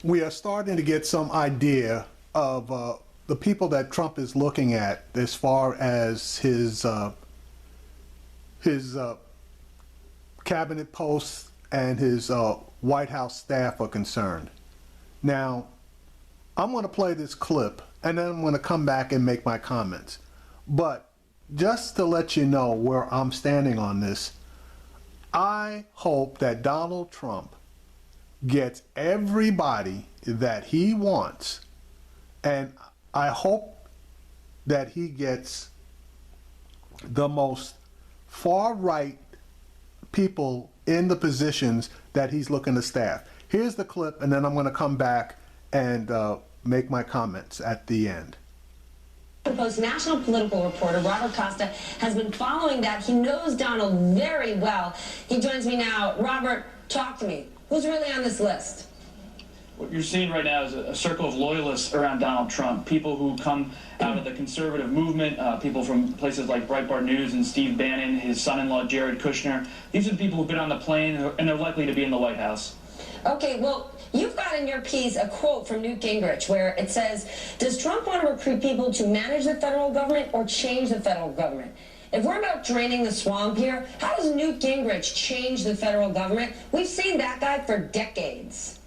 we are starting to get some idea of the people that Trump is looking at as far as his cabinet posts and his White House staff are concerned. Now, I'm going to play this clip and then I'm going to come back and make my comments. But just to let you know where I'm standing on this, I hope that Donald Trump gets everybody that he wants, and I hope that he gets the most far-right people in the positions that he's looking to staff. Here's the clip, and then I'm going to come back and make my comments at the end. The Post national political reporter Robert Costa has been following that. He knows Donald very well. He joins me now. Robert, talk to me. Who's really on this list? What you're seeing right now is a circle of loyalists around Donald Trump, people who come out of the conservative movement, people from places like Breitbart News and Steve Bannon, his son-in-law Jared Kushner. These are the people who've been on the plane and they're likely to be in the White House. Okay, well, you've got in your piece a quote from Newt Gingrich where it says, does Trump want to recruit people to manage the federal government or change the federal government? If we're about draining the swamp here, how does Newt Gingrich change the federal government? We've seen that guy for decades.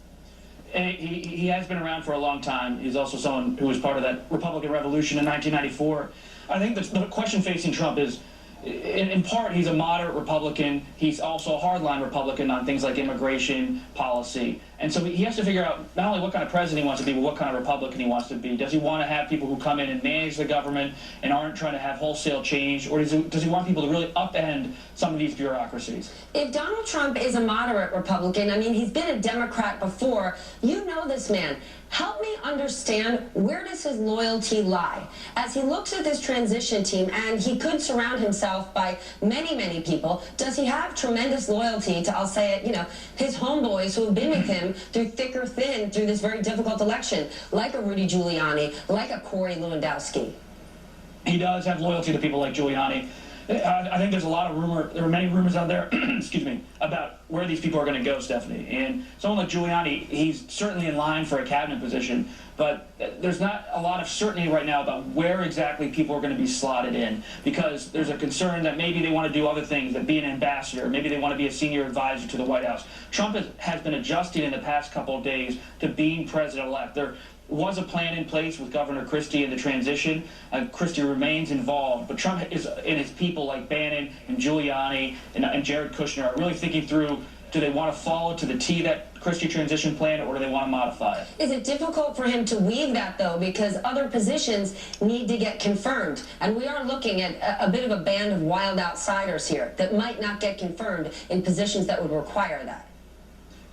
And he has been around for a long time. He's also someone who was part of that Republican Revolution in 1994. I think the question facing Trump is, in part, he's a moderate Republican. He's also a hardline Republican on things like immigration policy. And so he has to figure out not only what kind of president he wants to be, but what kind of Republican he wants to be. Does he want to have people who come in and manage the government and aren't trying to have wholesale change? Or does he want people to really upend some of these bureaucracies? If Donald Trump is a moderate Republican, I mean, he's been a Democrat before. You know this man. Help me understand, where does his loyalty lie? As he looks at this transition team, and he could surround himself by many, many people, does he have tremendous loyalty to, I'll say it, you know, his homeboys who have been with him through thick or thin through this very difficult election, like a Rudy Giuliani, like a Corey Lewandowski? He does have loyalty to people like Giuliani. I think there's a lot of there are many rumors out there, excuse me, about where these people are going to go, Stephanie. And someone like Giuliani, he's certainly in line for a cabinet position, but there's not a lot of certainty right now about where exactly people are going to be slotted in, because there's a concern that maybe they want to do other things, that be an ambassador, maybe they want to be a senior advisor to the White House. Trump has been adjusting in the past couple of days to being president-elect. There was a plan in place with Governor Christie in the transition. Christie remains involved, but Trump and his people like Bannon and Giuliani and Jared Kushner are really thinking through, do they want to follow to the T that Christie transition plan, or do they want to modify it? Is it difficult for him to weave that, though, because other positions need to get confirmed? And we are looking at a bit of a band of wild outsiders here that might not get confirmed in positions that would require that.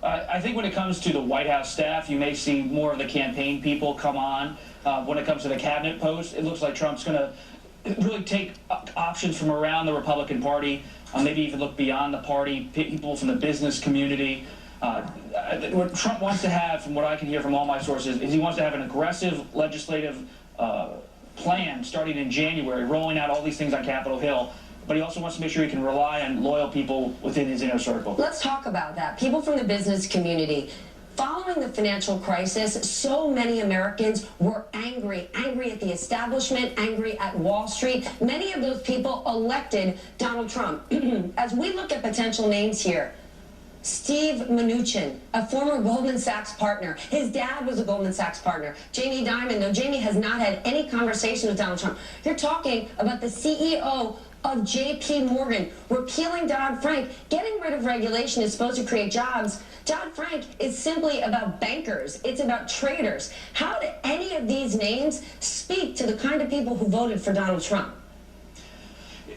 I think when it comes to the White House staff, you may see more of the campaign people come on. When it comes to the cabinet post, it looks like Trump's going to really take options from around the Republican Party, maybe even look beyond the party, people from the business community. What Trump wants to have, from what I can hear from all my sources, is he wants to have an aggressive legislative plan starting in January, rolling out all these things on Capitol Hill. But he also wants to make sure he can rely on loyal people within his inner circle. Let's talk about that. People from the business community. Following the financial crisis, so many Americans were angry at the establishment, angry at Wall Street. Many of those people elected Donald Trump. As we look at potential names here, Steve Mnuchin, a former Goldman Sachs partner. His dad was a Goldman Sachs partner. Jamie Dimon, though Jamie has not had any conversation with Donald Trump. You're talking about the CEO of J.P. Morgan, repealing Dodd-Frank. Getting rid of regulation is supposed to create jobs. Dodd-Frank is simply about bankers. It's about traders. How do any of these names speak to the kind of people who voted for Donald Trump?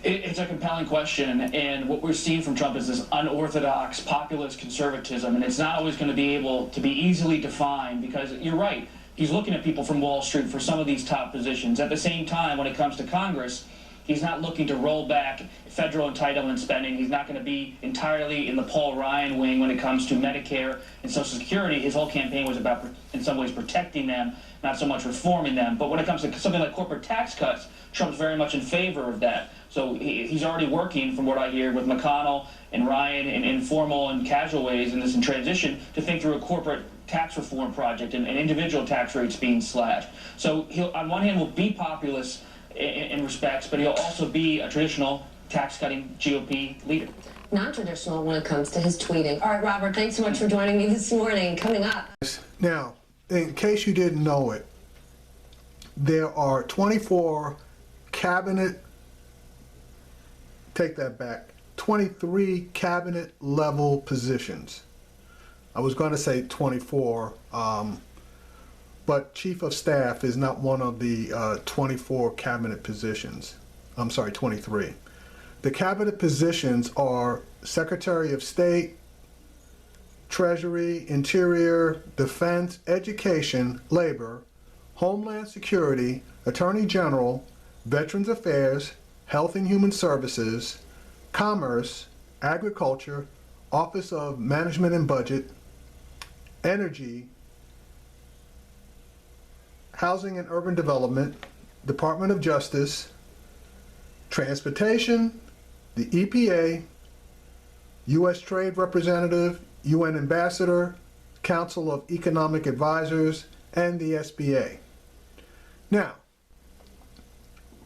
It's a compelling question, and what we're seeing from Trump is this unorthodox populist conservatism, and it's not always going to be able to be easily defined, because you're right, he's looking at people from Wall Street for some of these top positions. At the same time, when it comes to Congress, he's not looking to roll back federal entitlement spending. He's not going to be entirely in the Paul Ryan wing when it comes to Medicare and Social Security. His whole campaign was about, in some ways, protecting them, not so much reforming them. But when it comes to something like corporate tax cuts, Trump's very much in favor of that. So he's already working, from what I hear, with McConnell and Ryan in informal and casual ways in transition to think through a corporate tax reform project and individual tax rates being slashed. So he'll, on one hand, will be populist in respects, but he'll also be a traditional tax-cutting GOP leader. Non-traditional when it comes to his tweeting. All right, Robert, thanks so much for joining me this morning. Coming up. Now, in case you didn't know it, there are 24 cabinet, take that back, 23 cabinet level positions. I was going to say 24, but chief of staff is not one of the 24 cabinet positions. I'm sorry, 23. The cabinet positions are Secretary of State, Treasury, Interior, Defense, Education, Labor, Homeland Security, Attorney General, Veterans Affairs, Health and Human Services, Commerce, Agriculture, Office of Management and Budget, Energy, Housing and Urban Development, Department of Justice, Transportation, the EPA, U.S. Trade Representative, UN Ambassador, Council of Economic Advisors, and the SBA. Now,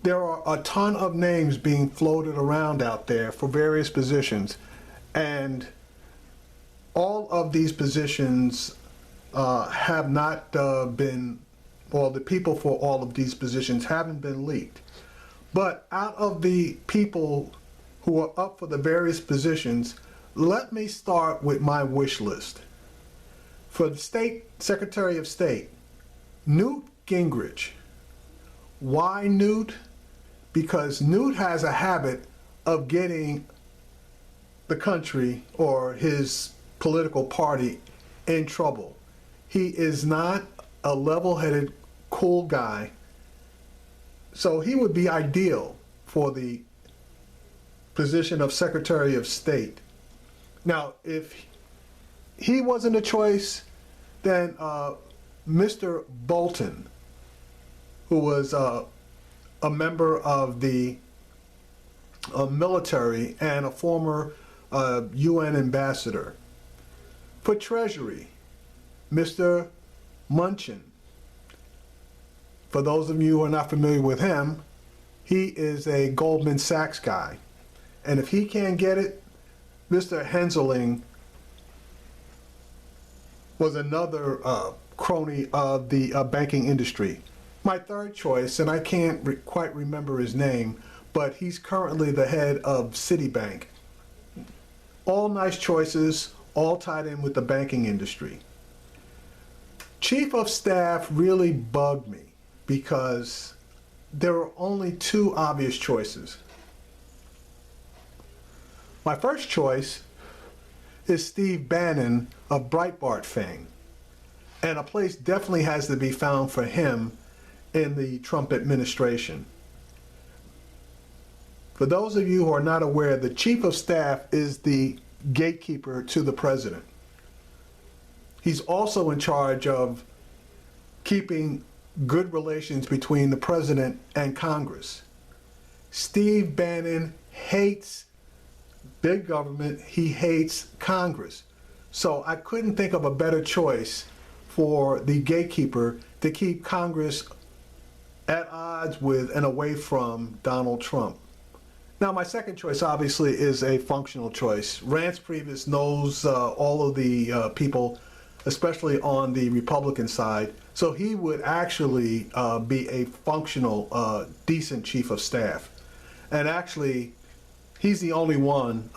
there are a ton of names being floated around out there for various positions, and all of these positions have not been, or the people for all of these positions haven't been leaked. But out of the people who are up for the various positions, let me start with my wish list. For the State Secretary of State, Newt Gingrich. Why Newt? Because Newt has a habit of getting the country or his political party in trouble. He is not a level-headed, cool guy. So he would be ideal for the position of Secretary of State. Now, if he wasn't a choice, then Mr. Bolton, who was a member of the military and a former UN ambassador. For Treasury, Mr. Mnuchin. For those of you who are not familiar with him, he is a Goldman Sachs guy. And if he can't get it, Mr. Henseling was another crony of the banking industry. My third choice, and I can't quite remember his name, but he's currently the head of Citibank. All nice choices, all tied in with the banking industry. Chief of Staff really bugged me because there are only two obvious choices. My first choice is Steve Bannon of Breitbart fame, and a place definitely has to be found for him in the Trump administration. For those of you who are not aware, the Chief of Staff is the gatekeeper to the president. He's also in charge of keeping good relations between the president and Congress. Steve Bannon hates big government, he hates Congress. So I couldn't think of a better choice for the gatekeeper to keep Congress at odds with and away from Donald Trump. Now, my second choice obviously is a functional choice. Reince Priebus knows all of the people, especially on the Republican side, so he would actually be a functional, decent chief of staff. And actually, he's the only one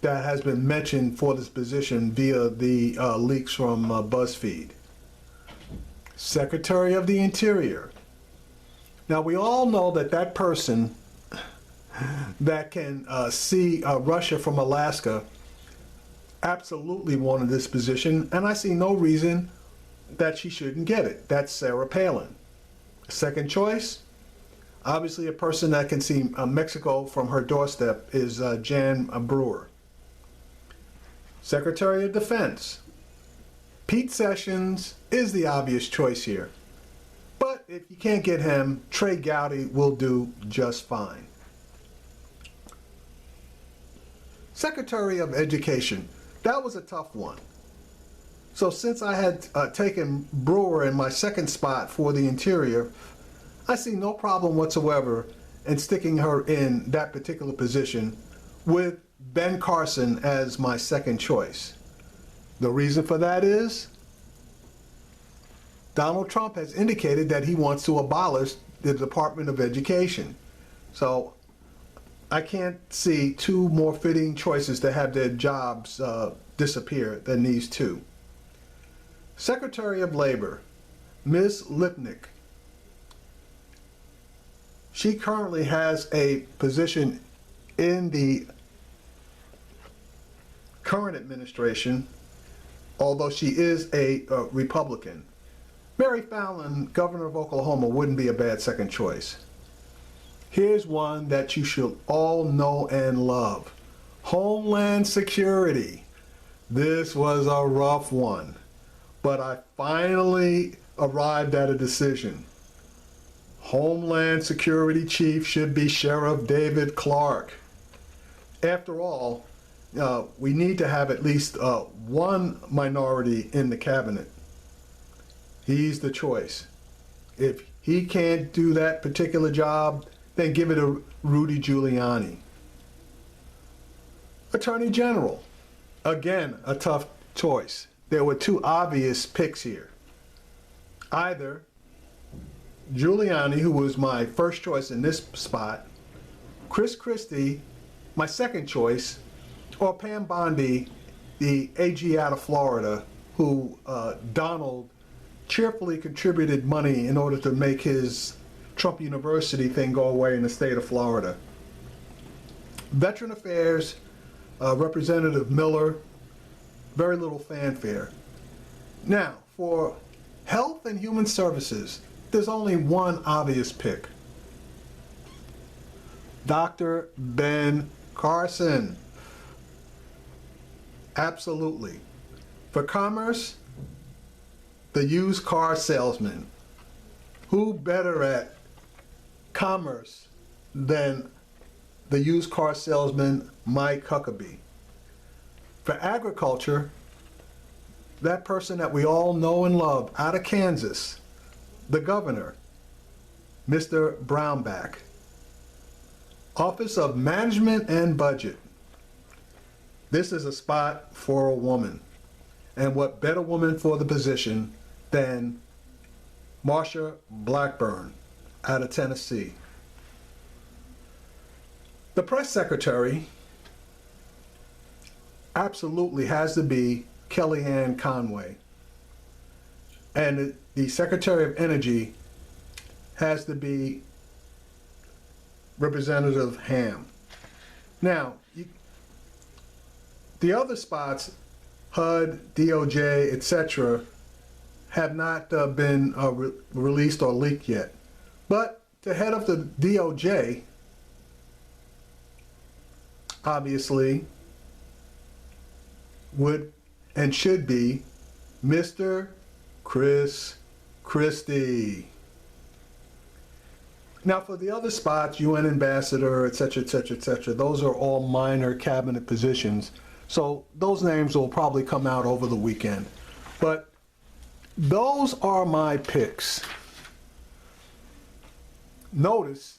that has been mentioned for this position via the leaks from BuzzFeed. Secretary of the Interior. Now, we all know that that person that can see Russia from Alaska absolutely wanted this position, and I see no reason that she shouldn't get it. That's Sarah Palin. Second choice, obviously a person that can see Mexico from her doorstep is Jan Brewer. Secretary of Defense, Pete Sessions is the obvious choice here. But if you can't get him, Trey Gowdy will do just fine. Secretary of Education, that was a tough one. So since I had taken Brewer in my second spot for the interior, I see no problem whatsoever in sticking her in that particular position with Ben Carson as my second choice. The reason for that is Donald Trump has indicated that he wants to abolish the Department of Education. So I can't see two more fitting choices to have their jobs disappear than these two. Secretary of Labor, Ms. Lipnick. She currently has a position in the current administration, although she is a Republican. Mary Fallin, governor of Oklahoma, wouldn't be a bad second choice. Here's one that you should all know and love. Homeland Security. This was a rough one, but I finally arrived at a decision. Homeland Security Chief should be Sheriff David Clarke. After all, we need to have at least one minority in the cabinet. He's the choice. If he can't do that particular job, then give it to Rudy Giuliani. Attorney General. Again, a tough choice. There were two obvious picks here. Either Giuliani, who was my first choice in this spot, Chris Christie, my second choice, or Pam Bondi, the AG out of Florida, who Donald cheerfully contributed money in order to make his Trump University thing go away in the state of Florida. Veteran Affairs, Representative Miller, very little fanfare. Now, for Health and Human Services, there's only one obvious pick. Dr. Ben Carson. Absolutely. For Commerce, the used car salesman. Who better at commerce than the used car salesman Mike Huckabee? For Agriculture, that person that we all know and love out of Kansas, the governor, Mr. Brownback. Office of Management and Budget. This is a spot for a woman. And what better woman for the position than Marsha Blackburn out of Tennessee. The press secretary absolutely has to be Kellyanne Conway. And the Secretary of Energy has to be Representative Ham. Now, the other spots, HUD, DOJ, etc., have not been released or leaked yet. But the head of the DOJ, obviously, would and should be Mr. Chris Christie. Now, for the other spots, UN ambassador, etc., etc., etc., those are all minor cabinet positions. So those names will probably come out over the weekend. But those are my picks. Notice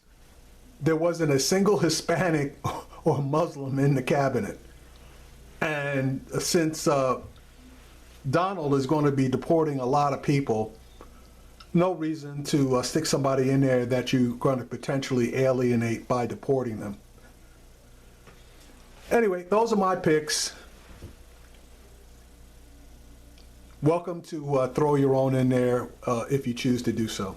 there wasn't a single Hispanic or Muslim in the cabinet. And since Donald is going to be deporting a lot of people, no reason to stick somebody in there that you're going to potentially alienate by deporting them. Anyway, those are my picks. Welcome to throw your own in there if you choose to do so.